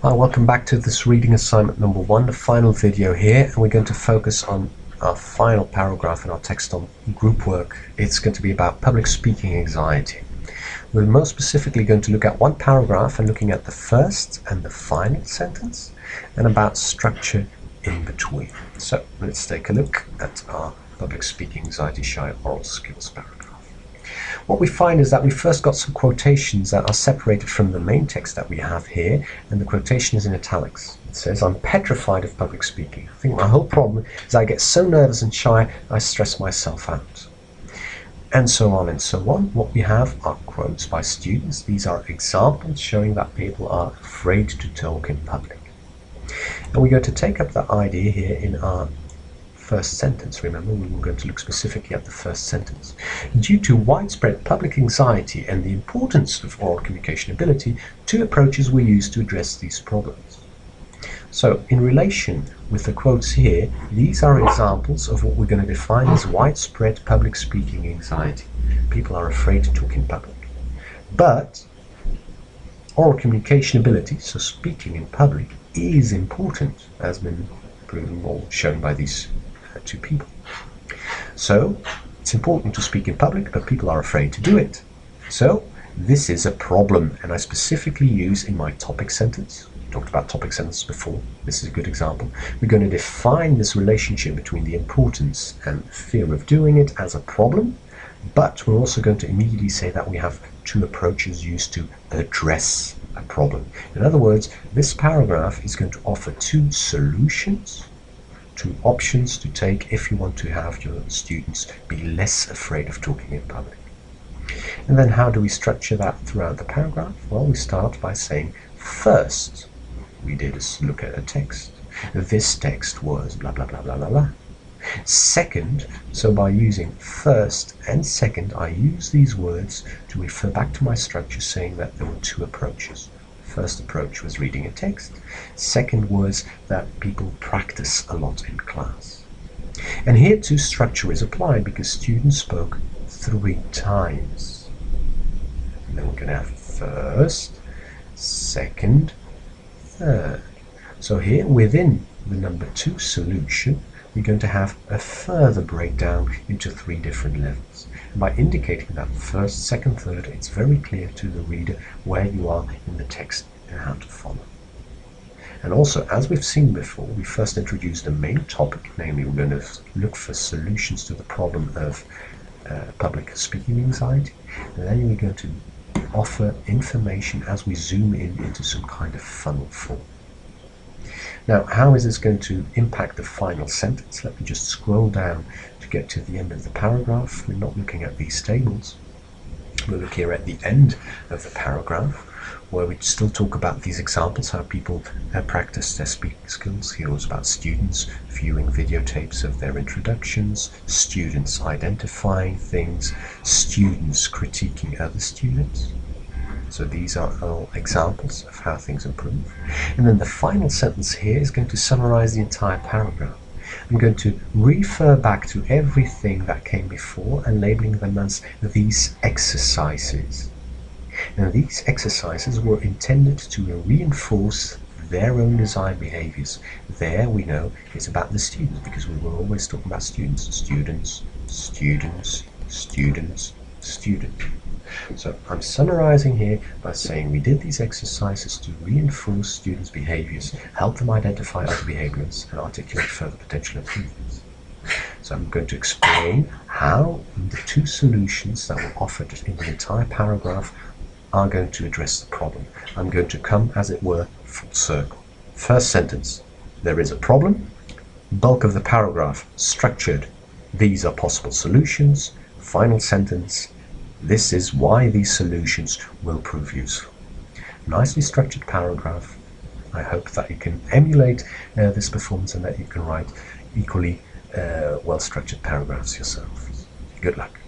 Hi, welcome back to this reading assignment number 1, the final video here, and we're going to focus on our final paragraph in our text on group work. It's going to be about public speaking anxiety. We're most specifically going to look at one paragraph and looking at the first and the final sentence and about structure in between. So let's take a look at our public speaking anxiety shy oral skills paragraph. What we find is that we first got some quotations that are separated from the main text that we have here, and the quotation is in italics. It says, "I'm petrified of public speaking. I think my whole problem is I get so nervous and shy, I stress myself out." And so on and so on. What we have are quotes by students. These are examples showing that people are afraid to talk in public. And we're going to take up that idea here in our first sentence. Remember, we were going to look specifically at the first sentence. Due to widespread public anxiety and the importance of oral communication ability, two approaches were used to address these problems. So, in relation with the quotes here, these are examples of what we're going to define as widespread public speaking anxiety. People are afraid to talk in public. But oral communication ability, so speaking in public, is important, as been proven or shown by these two people. So it's important to speak in public, but people are afraid to do it. So this is a problem, and I specifically use in my topic sentence. We talked about topic sentences before. This is a good example. We're going to define this relationship between the importance and fear of doing it as a problem, but we're also going to immediately say that we have two approaches used to address a problem. In other words, this paragraph is going to offer two solutions, two options to take if you want to have your students be less afraid of talking in public. And then how do we structure that throughout the paragraph? Well, we start by saying, first, we did a look at a text. This text was blah, blah, blah, blah, blah, blah. Second, so by using first and second, I use these words to refer back to my structure, saying that there were two approaches. First approach was reading a text. Second was that people practice a lot in class. And here too structure is applied because students spoke 3 times. And then we're going to have first, second, third. So here within the number 2 solution, we're going to have a further breakdown into 3 different levels. And by indicating that first, second, third, it's very clear to the reader where you are in the text and how to follow. And also, as we've seen before, we first introduced the main topic, namely we're going to look for solutions to the problem of public speaking anxiety, and then we're going to offer information as we zoom in into some kind of funnel form. Now, how is this going to impact the final sentence? Let me just scroll down to get to the end of the paragraph. We're not looking at these tables. We'll look here at the end of the paragraph, where we still talk about these examples, how people practice their speaking skills. Here was about students viewing videotapes of their introductions, students identifying things, students critiquing other students. So these are all examples of how things improve. And then the final sentence here is going to summarize the entire paragraph. I'm going to refer back to everything that came before and labeling them as these exercises. And these exercises were intended to reinforce their own desired behaviors. There we know it's about the students, because we were always talking about students, students, students, students, students. So I'm summarizing here by saying we did these exercises to reinforce students' behaviors, help them identify other behaviors, and articulate further potential improvements. So I'm going to explain how the 2 solutions that were offered in the entire paragraph are going to address the problem. I'm going to come, as it were, full circle. First sentence, there is a problem. Bulk of the paragraph, structured, these are possible solutions. Final sentence, this is why these solutions will prove useful. Nicely structured paragraph. I hope that you can emulate this performance and that you can write equally well-structured paragraphs yourself. Good luck.